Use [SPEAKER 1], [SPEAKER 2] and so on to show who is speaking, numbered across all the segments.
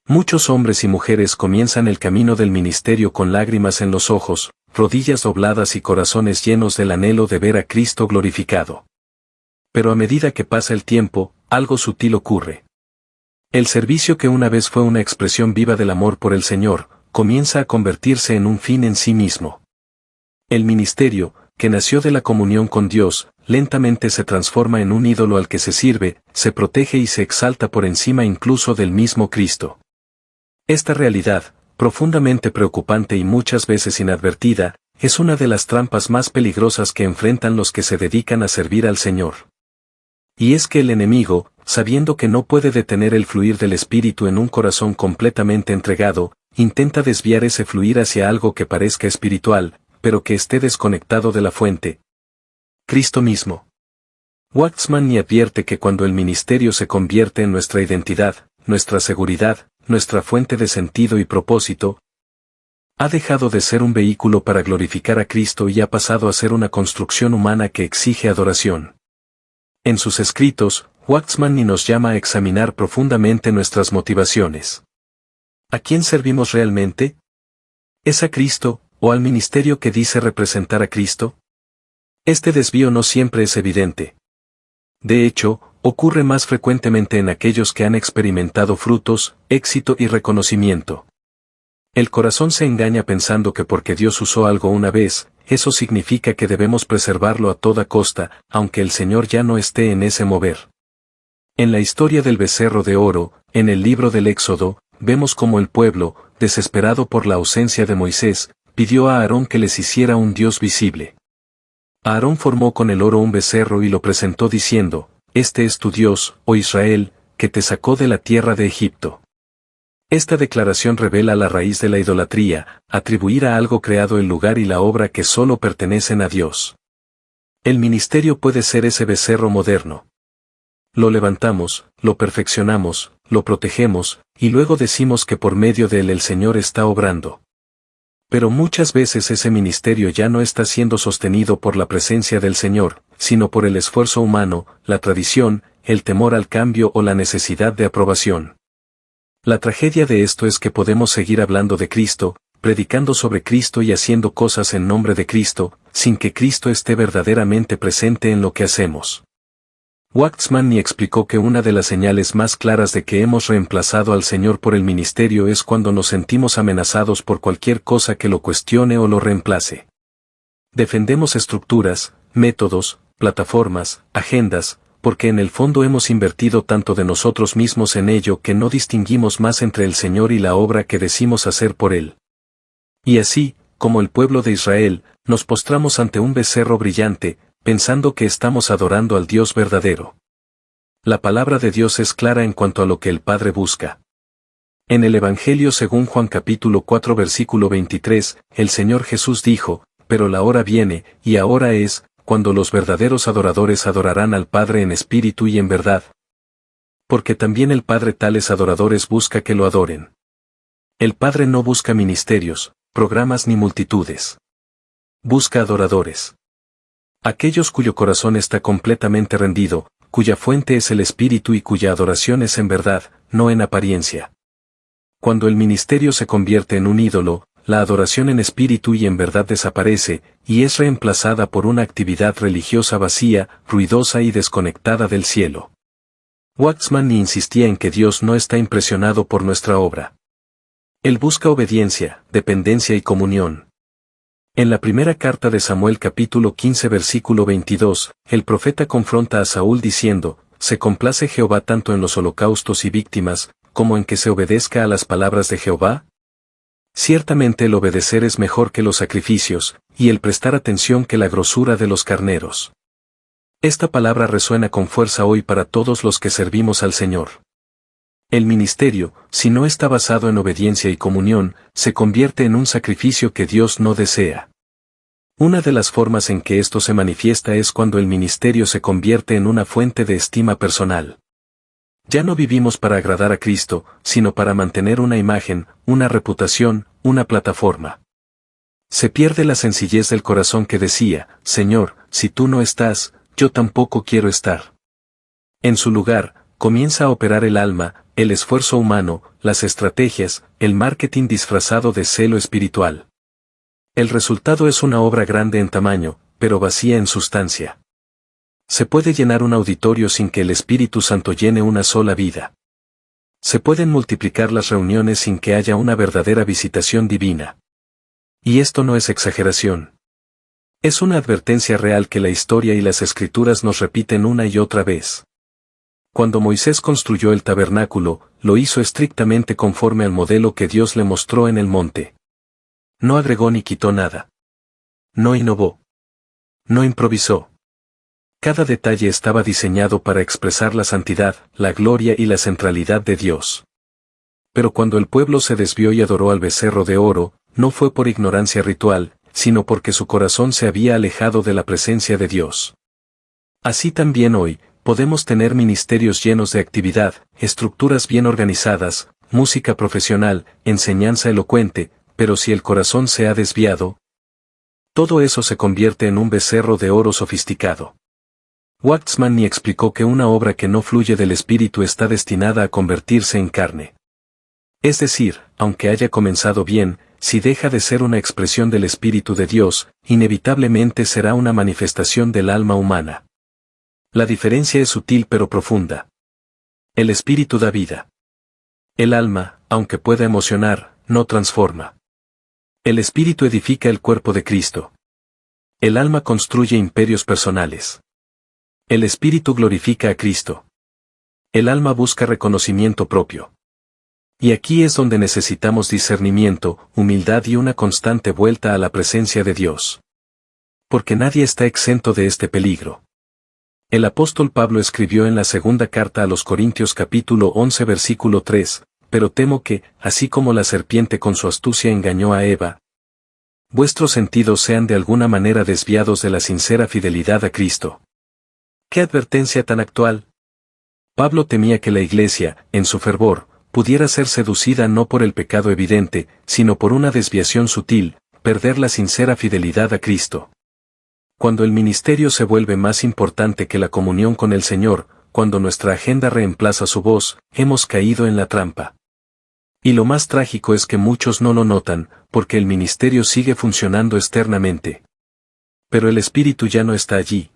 [SPEAKER 1] Muchos hombres y mujeres comienzan el camino del ministerio con lágrimas en los ojos, rodillas dobladas y corazones llenos del anhelo de ver a Cristo glorificado. Pero a medida que pasa el tiempo, algo sutil ocurre. El servicio que una vez fue una expresión viva del amor por el Señor, comienza a convertirse en un fin en sí mismo. El ministerio, que nació de la comunión con Dios, lentamente se transforma en un ídolo al que se sirve, se protege y se exalta por encima incluso del mismo Cristo. Esta realidad, profundamente preocupante y muchas veces inadvertida, es una de las trampas más peligrosas que enfrentan los que se dedican a servir al Señor. Y es que el enemigo, sabiendo que no puede detener el fluir del Espíritu en un corazón completamente entregado, intenta desviar ese fluir hacia algo que parezca espiritual, pero que esté desconectado de la fuente. Cristo mismo. Waxman ni advierte que cuando el ministerio se convierte en nuestra identidad, nuestra seguridad, nuestra fuente de sentido y propósito, ha dejado de ser un vehículo para glorificar a Cristo y ha pasado a ser una construcción humana que exige adoración. En sus escritos, Waxman ni nos llama a examinar profundamente nuestras motivaciones. ¿A quién servimos realmente? ¿Es a Cristo, o al ministerio que dice representar a Cristo? Este desvío no siempre es evidente. De hecho, ocurre más frecuentemente en aquellos que han experimentado frutos, éxito y reconocimiento. El corazón se engaña pensando que porque Dios usó algo una vez, eso significa que debemos preservarlo a toda costa, aunque el Señor ya no esté en ese mover. En la historia del becerro de oro, en el libro del Éxodo, vemos cómo el pueblo, desesperado por la ausencia de Moisés, pidió a Aarón que les hiciera un Dios visible. Aarón formó con el oro un becerro y lo presentó diciendo: «Este es tu Dios, oh Israel, que te sacó de la tierra de Egipto». Esta declaración revela la raíz de la idolatría, atribuir a algo creado el lugar y la obra que solo pertenecen a Dios. El ministerio puede ser ese becerro moderno. Lo levantamos, lo perfeccionamos, lo protegemos, y luego decimos que por medio de él el Señor está obrando. Pero muchas veces ese ministerio ya no está siendo sostenido por la presencia del Señor, sino por el esfuerzo humano, la tradición, el temor al cambio o la necesidad de aprobación. La tragedia de esto es que podemos seguir hablando de Cristo, predicando sobre Cristo y haciendo cosas en nombre de Cristo, sin que Cristo esté verdaderamente presente en lo que hacemos. Waxman ni explicó que una de las señales más claras de que hemos reemplazado al Señor por el ministerio es cuando nos sentimos amenazados por cualquier cosa que lo cuestione o lo reemplace. Defendemos estructuras, métodos, plataformas, agendas, porque en el fondo hemos invertido tanto de nosotros mismos en ello que no distinguimos más entre el Señor y la obra que decimos hacer por Él. Y así, como el pueblo de Israel, nos postramos ante un becerro brillante, pensando que estamos adorando al Dios verdadero. La palabra de Dios es clara en cuanto a lo que el Padre busca. En el Evangelio según Juan capítulo 4 versículo 23, el Señor Jesús dijo: «Pero la hora viene, y ahora es, cuando los verdaderos adoradores adorarán al Padre en espíritu y en verdad. Porque también el Padre tales adoradores busca que lo adoren». El Padre no busca ministerios, programas ni multitudes. Busca adoradores. Aquellos cuyo corazón está completamente rendido, cuya fuente es el Espíritu y cuya adoración es en verdad, no en apariencia. Cuando el ministerio se convierte en un ídolo, la adoración en espíritu y en verdad desaparece, y es reemplazada por una actividad religiosa vacía, ruidosa y desconectada del cielo. Waxman insistía en que Dios no está impresionado por nuestra obra. Él busca obediencia, dependencia y comunión. En la primera carta de Samuel capítulo 15 versículo 22, el profeta confronta a Saúl diciendo: «¿Se complace Jehová tanto en los holocaustos y víctimas, como en que se obedezca a las palabras de Jehová? Ciertamente el obedecer es mejor que los sacrificios, y el prestar atención que la grosura de los carneros». Esta palabra resuena con fuerza hoy para todos los que servimos al Señor. El ministerio, si no está basado en obediencia y comunión, se convierte en un sacrificio que Dios no desea. Una de las formas en que esto se manifiesta es cuando el ministerio se convierte en una fuente de estima personal. Ya no vivimos para agradar a Cristo, sino para mantener una imagen, una reputación, una plataforma. Se pierde la sencillez del corazón que decía: «Señor, si tú no estás, yo tampoco quiero estar». En su lugar, comienza a operar el alma, el esfuerzo humano, las estrategias, el marketing disfrazado de celo espiritual. El resultado es una obra grande en tamaño, pero vacía en sustancia. Se puede llenar un auditorio sin que el Espíritu Santo llene una sola vida. Se pueden multiplicar las reuniones sin que haya una verdadera visitación divina. Y esto no es exageración. Es una advertencia real que la historia y las Escrituras nos repiten una y otra vez. Cuando Moisés construyó el tabernáculo, lo hizo estrictamente conforme al modelo que Dios le mostró en el monte. No agregó ni quitó nada. No innovó. No improvisó. Cada detalle estaba diseñado para expresar la santidad, la gloria y la centralidad de Dios. Pero cuando el pueblo se desvió y adoró al becerro de oro, no fue por ignorancia ritual, sino porque su corazón se había alejado de la presencia de Dios. Así también hoy, podemos tener ministerios llenos de actividad, estructuras bien organizadas, música profesional, enseñanza elocuente, pero si el corazón se ha desviado, todo eso se convierte en un becerro de oro sofisticado. Waxman ni explicó que una obra que no fluye del Espíritu está destinada a convertirse en carne. Es decir, aunque haya comenzado bien, si deja de ser una expresión del Espíritu de Dios, inevitablemente será una manifestación del alma humana. La diferencia es sutil pero profunda. El Espíritu da vida. El alma, aunque pueda emocionar, no transforma. El Espíritu edifica el cuerpo de Cristo. El alma construye imperios personales. El Espíritu glorifica a Cristo. El alma busca reconocimiento propio. Y aquí es donde necesitamos discernimiento, humildad y una constante vuelta a la presencia de Dios. Porque nadie está exento de este peligro. El apóstol Pablo escribió en la segunda carta a los Corintios capítulo 11 versículo 3, pero temo que, así como la serpiente con su astucia engañó a Eva, vuestros sentidos sean de alguna manera desviados de la sincera fidelidad a Cristo. ¡Qué advertencia tan actual! Pablo temía que la iglesia, en su fervor, pudiera ser seducida no por el pecado evidente, sino por una desviación sutil, perder la sincera fidelidad a Cristo. Cuando el ministerio se vuelve más importante que la comunión con el Señor, cuando nuestra agenda reemplaza su voz, hemos caído en la trampa. Y lo más trágico es que muchos no lo notan, porque el ministerio sigue funcionando externamente. Pero el Espíritu ya no está allí.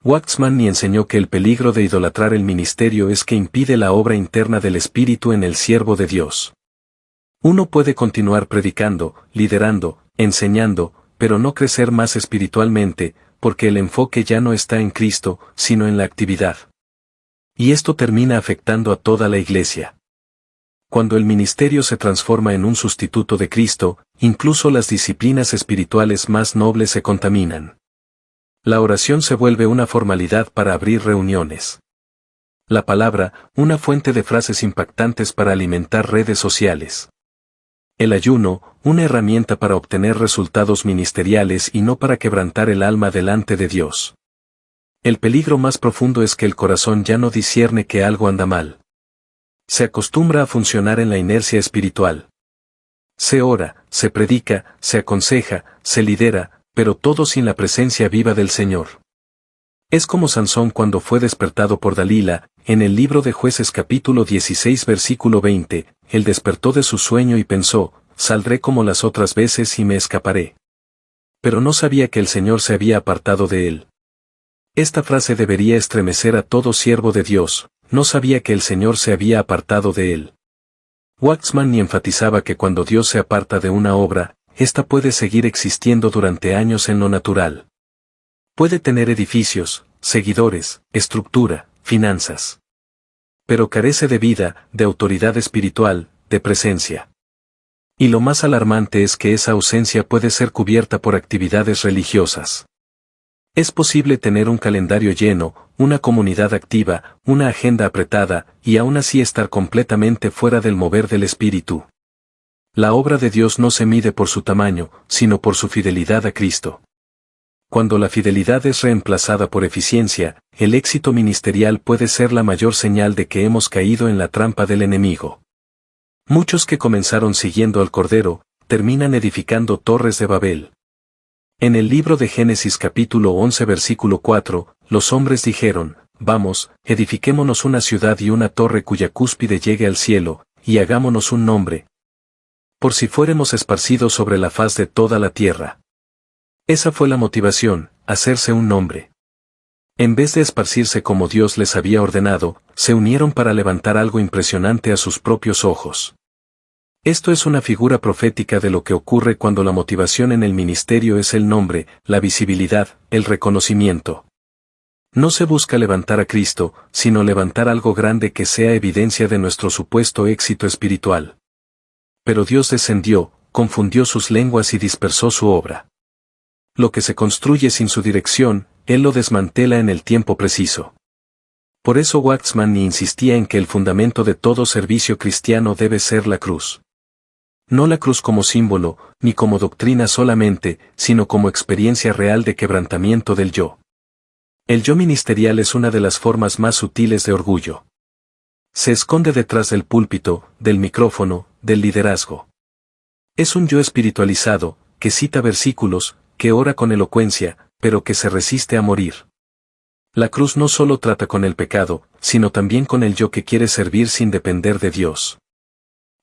[SPEAKER 1] Waxman ni enseñó que el peligro de idolatrar el ministerio es que impide la obra interna del Espíritu en el siervo de Dios. Uno puede continuar predicando, liderando, enseñando, pero no crecer más espiritualmente, porque el enfoque ya no está en Cristo, sino en la actividad. Y esto termina afectando a toda la iglesia. Cuando el ministerio se transforma en un sustituto de Cristo, incluso las disciplinas espirituales más nobles se contaminan. La oración se vuelve una formalidad para abrir reuniones. La palabra, una fuente de frases impactantes para alimentar redes sociales. El ayuno, una herramienta para obtener resultados ministeriales y no para quebrantar el alma delante de Dios. El peligro más profundo es que el corazón ya no discierne que algo anda mal. Se acostumbra a funcionar en la inercia espiritual. Se ora, se predica, se aconseja, se lidera, pero todo sin la presencia viva del Señor. Es como Sansón cuando fue despertado por Dalila, en el libro de Jueces capítulo 16 versículo 20, él despertó de su sueño y pensó, saldré como las otras veces y me escaparé. Pero no sabía que el Señor se había apartado de él. Esta frase debería estremecer a todo siervo de Dios, no sabía que el Señor se había apartado de él. Waxman ni enfatizaba que cuando Dios se aparta de una obra, ésta puede seguir existiendo durante años en lo natural. Puede tener edificios, seguidores, estructura, finanzas. Pero carece de vida, de autoridad espiritual, de presencia. Y lo más alarmante es que esa ausencia puede ser cubierta por actividades religiosas. Es posible tener un calendario lleno, una comunidad activa, una agenda apretada, y aún así estar completamente fuera del mover del Espíritu. La obra de Dios no se mide por su tamaño, sino por su fidelidad a Cristo. Cuando la fidelidad es reemplazada por eficiencia, el éxito ministerial puede ser la mayor señal de que hemos caído en la trampa del enemigo. Muchos que comenzaron siguiendo al Cordero, terminan edificando torres de Babel. En el libro de Génesis capítulo 11 versículo 4, los hombres dijeron, vamos, edifiquémonos una ciudad y una torre cuya cúspide llegue al cielo, y hagámonos un nombre, por si fuéramos esparcidos sobre la faz de toda la tierra. Esa fue la motivación, hacerse un nombre. En vez de esparcirse como Dios les había ordenado, se unieron para levantar algo impresionante a sus propios ojos. Esto es una figura profética de lo que ocurre cuando la motivación en el ministerio es el nombre, la visibilidad, el reconocimiento. No se busca levantar a Cristo, sino levantar algo grande que sea evidencia de nuestro supuesto éxito espiritual. Pero Dios descendió, confundió sus lenguas y dispersó su obra. Lo que se construye sin su dirección, Él lo desmantela en el tiempo preciso. Por eso Waxman insistía en que el fundamento de todo servicio cristiano debe ser la cruz. No la cruz como símbolo, ni como doctrina solamente, sino como experiencia real de quebrantamiento del yo. El yo ministerial es una de las formas más sutiles de orgullo. Se esconde detrás del púlpito, del micrófono, del liderazgo. Es un yo espiritualizado, que cita versículos, que ora con elocuencia, pero que se resiste a morir. La cruz no solo trata con el pecado, sino también con el yo que quiere servir sin depender de Dios.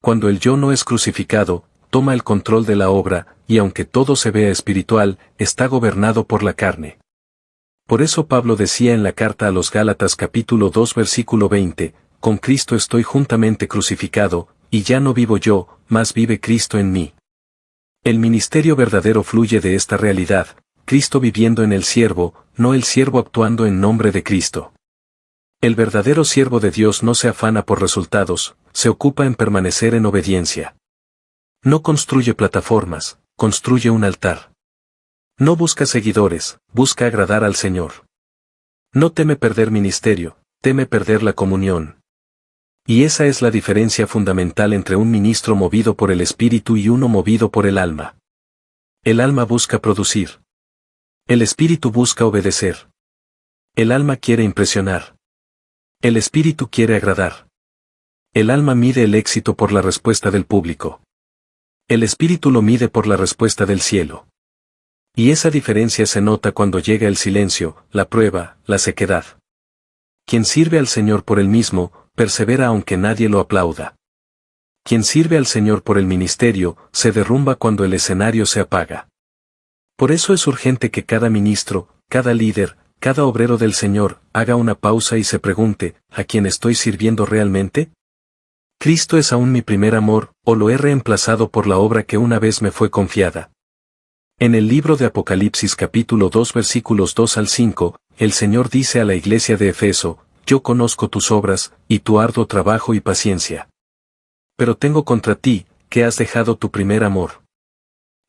[SPEAKER 1] Cuando el yo no es crucificado, toma el control de la obra, y aunque todo se vea espiritual, está gobernado por la carne. Por eso Pablo decía en la carta a los Gálatas capítulo 2 versículo 20, con Cristo estoy juntamente crucificado, y ya no vivo yo, mas vive Cristo en mí. El ministerio verdadero fluye de esta realidad, Cristo viviendo en el siervo, no el siervo actuando en nombre de Cristo. El verdadero siervo de Dios no se afana por resultados, se ocupa en permanecer en obediencia. No construye plataformas, construye un altar. No busca seguidores, busca agradar al Señor. No teme perder ministerio, teme perder la comunión. Y esa es la diferencia fundamental entre un ministro movido por el Espíritu y uno movido por el alma. El alma busca producir. El Espíritu busca obedecer. El alma quiere impresionar. El Espíritu quiere agradar. El alma mide el éxito por la respuesta del público. El Espíritu lo mide por la respuesta del cielo. Y esa diferencia se nota cuando llega el silencio, la prueba, la sequedad. Quien sirve al Señor por él mismo, persevera aunque nadie lo aplauda. Quien sirve al Señor por el ministerio, se derrumba cuando el escenario se apaga. Por eso es urgente que cada ministro, cada líder, cada obrero del Señor, haga una pausa y se pregunte, ¿a quién estoy sirviendo realmente? ¿Cristo es aún mi primer amor, o lo he reemplazado por la obra que una vez me fue confiada? En el libro de Apocalipsis capítulo 2 versículos 2 al 5, el Señor dice a la iglesia de Efeso, yo conozco tus obras, y tu arduo trabajo y paciencia. Pero tengo contra ti, que has dejado tu primer amor.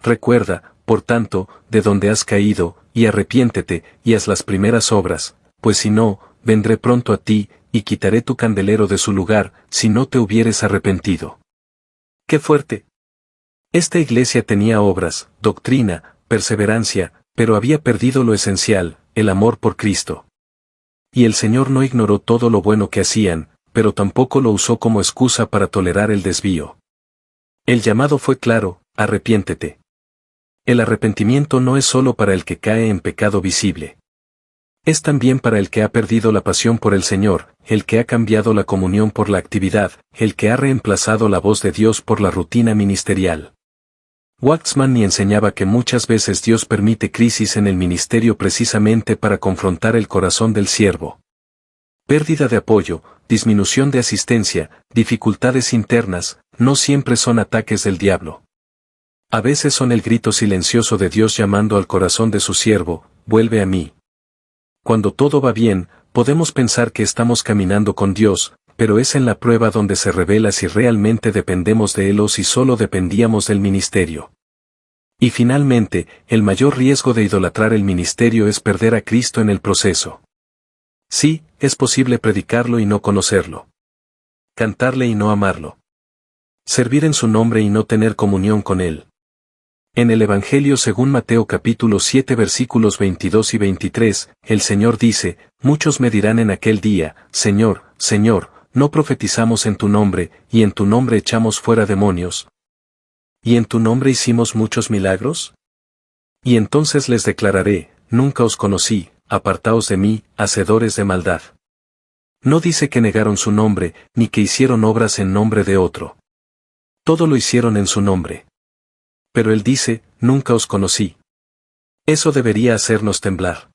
[SPEAKER 1] Recuerda, por tanto, de donde has caído, y arrepiéntete, y haz las primeras obras, pues si no, vendré pronto a ti, y quitaré tu candelero de su lugar, si no te hubieres arrepentido. ¡Qué fuerte! Esta iglesia tenía obras, doctrina, perseverancia, pero había perdido lo esencial, el amor por Cristo. Y el Señor no ignoró todo lo bueno que hacían, pero tampoco lo usó como excusa para tolerar el desvío. El llamado fue claro, arrepiéntete. El arrepentimiento no es solo para el que cae en pecado visible. Es también para el que ha perdido la pasión por el Señor, el que ha cambiado la comunión por la actividad, el que ha reemplazado la voz de Dios por la rutina ministerial. Waxman enseñaba que muchas veces Dios permite crisis en el ministerio precisamente para confrontar el corazón del siervo. Pérdida de apoyo, disminución de asistencia, dificultades internas, no siempre son ataques del diablo. A veces son el grito silencioso de Dios llamando al corazón de su siervo, vuelve a mí. Cuando todo va bien, podemos pensar que estamos caminando con Dios, pero es en la prueba donde se revela si realmente dependemos de Él o si solo dependíamos del ministerio. Y finalmente, el mayor riesgo de idolatrar el ministerio es perder a Cristo en el proceso. Sí, es posible predicarlo y no conocerlo. Cantarle y no amarlo. Servir en su nombre y no tener comunión con Él. En el Evangelio según Mateo capítulo 7 versículos 22 y 23, el Señor dice, muchos me dirán en aquel día, Señor, Señor, ¿no profetizamos en tu nombre, y en tu nombre echamos fuera demonios? ¿Y en tu nombre hicimos muchos milagros? Y entonces les declararé, nunca os conocí, apartaos de mí, hacedores de maldad. No dice que negaron su nombre, ni que hicieron obras en nombre de otro. Todo lo hicieron en su nombre. Pero él dice, nunca os conocí. Eso debería hacernos temblar.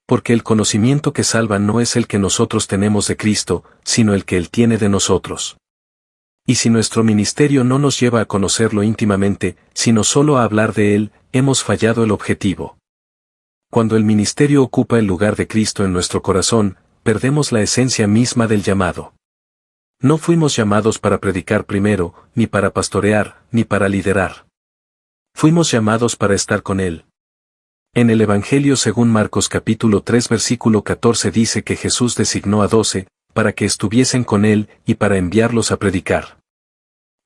[SPEAKER 1] Porque el conocimiento que salva no es el que nosotros tenemos de Cristo, sino el que Él tiene de nosotros. Y si nuestro ministerio no nos lleva a conocerlo íntimamente, sino solo a hablar de Él, hemos fallado el objetivo. Cuando el ministerio ocupa el lugar de Cristo en nuestro corazón, perdemos la esencia misma del llamado. No fuimos llamados para predicar primero, ni para pastorear, ni para liderar. Fuimos llamados para estar con Él. En el Evangelio según Marcos capítulo 3 versículo 14 dice que Jesús designó a 12, para que estuviesen con Él y para enviarlos a predicar.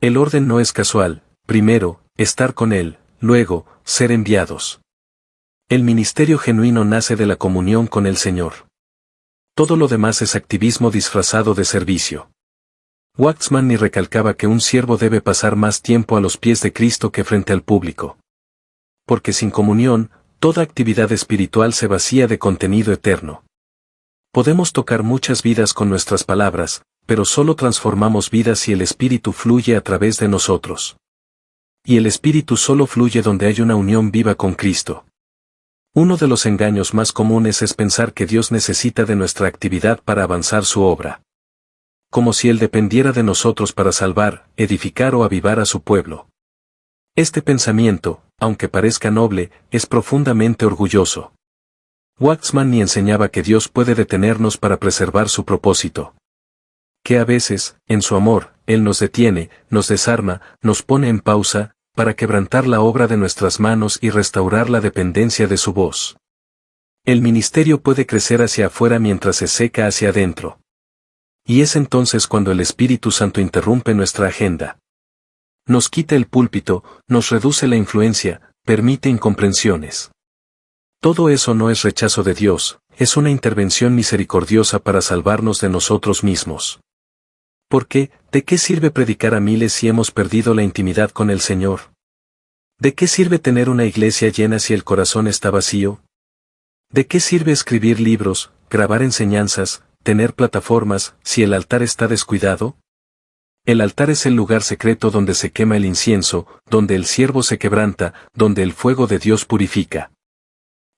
[SPEAKER 1] El orden no es casual, primero, estar con Él, luego, ser enviados. El ministerio genuino nace de la comunión con el Señor. Todo lo demás es activismo disfrazado de servicio. Waxman ni recalcaba que un siervo debe pasar más tiempo a los pies de Cristo que frente al público. Porque sin comunión, toda actividad espiritual se vacía de contenido eterno. Podemos tocar muchas vidas con nuestras palabras, pero solo transformamos vidas si el Espíritu fluye a través de nosotros. Y el Espíritu solo fluye donde hay una unión viva con Cristo. Uno de los engaños más comunes es pensar que Dios necesita de nuestra actividad para avanzar su obra. Como si Él dependiera de nosotros para salvar, edificar o avivar a su pueblo. Este pensamiento, aunque parezca noble, es profundamente orgulloso. Waxman ni enseñaba que Dios puede detenernos para preservar su propósito. Que a veces, en su amor, Él nos detiene, nos desarma, nos pone en pausa, para quebrantar la obra de nuestras manos y restaurar la dependencia de su voz. El ministerio puede crecer hacia afuera mientras se seca hacia adentro. Y es entonces cuando el Espíritu Santo interrumpe nuestra agenda. Nos quita el púlpito, nos reduce la influencia, permite incomprensiones. Todo eso no es rechazo de Dios, es una intervención misericordiosa para salvarnos de nosotros mismos. Porque, ¿de qué sirve predicar a miles si hemos perdido la intimidad con el Señor? ¿De qué sirve tener una iglesia llena si el corazón está vacío? ¿De qué sirve escribir libros, grabar enseñanzas, tener plataformas, si el altar está descuidado? El altar es el lugar secreto donde se quema el incienso, donde el siervo se quebranta, donde el fuego de Dios purifica.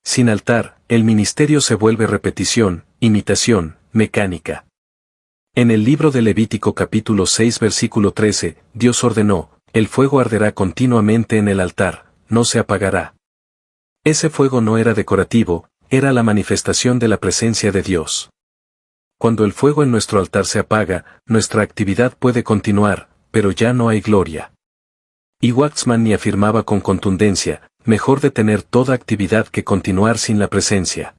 [SPEAKER 1] Sin altar, el ministerio se vuelve repetición, imitación, mecánica. En el libro de Levítico capítulo 6 versículo 13, Dios ordenó, el fuego arderá continuamente en el altar, no se apagará. Ese fuego no era decorativo, era la manifestación de la presencia de Dios. Cuando el fuego en nuestro altar se apaga, nuestra actividad puede continuar, pero ya no hay gloria. Y Waxman ni afirmaba con contundencia, mejor detener toda actividad que continuar sin la presencia.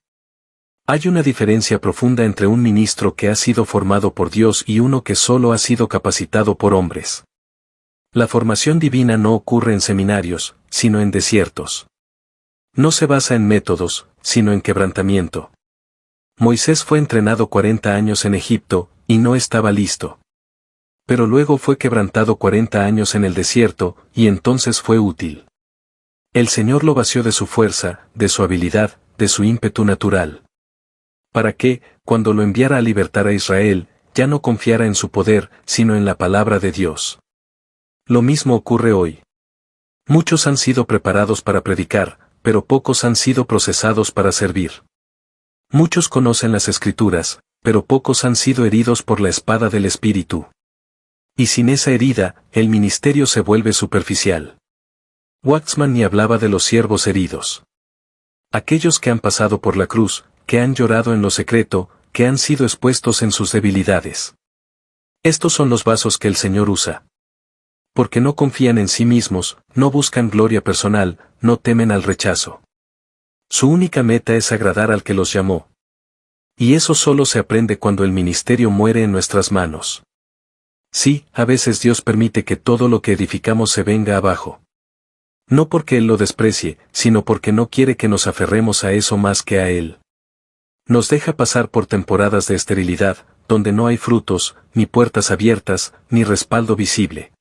[SPEAKER 1] Hay una diferencia profunda entre un ministro que ha sido formado por Dios y uno que solo ha sido capacitado por hombres. La formación divina no ocurre en seminarios, sino en desiertos. No se basa en métodos, sino en quebrantamiento. Moisés fue entrenado 40 años en Egipto, y no estaba listo. Pero luego fue quebrantado 40 años en el desierto, y entonces fue útil. El Señor lo vació de su fuerza, de su habilidad, de su ímpetu natural. Para que, cuando lo enviara a libertar a Israel, ya no confiara en su poder, sino en la palabra de Dios. Lo mismo ocurre hoy. Muchos han sido preparados para predicar, pero pocos han sido procesados para servir. Muchos conocen las Escrituras, pero pocos han sido heridos por la espada del Espíritu. Y sin esa herida, el ministerio se vuelve superficial. Waxman ni hablaba de los siervos heridos. Aquellos que han pasado por la cruz, que han llorado en lo secreto, que han sido expuestos en sus debilidades. Estos son los vasos que el Señor usa. Porque no confían en sí mismos, no buscan gloria personal, no temen al rechazo. Su única meta es agradar al que los llamó. Y eso solo se aprende cuando el ministerio muere en nuestras manos. Sí, a veces Dios permite que todo lo que edificamos se venga abajo. No porque Él lo desprecie, sino porque no quiere que nos aferremos a eso más que a Él. Nos deja pasar por temporadas de esterilidad, donde no hay frutos, ni puertas abiertas, ni respaldo visible.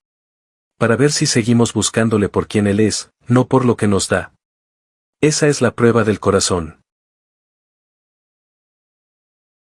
[SPEAKER 1] Para ver si seguimos buscándole por quien Él es, no por lo que nos da. Esa es la prueba del corazón.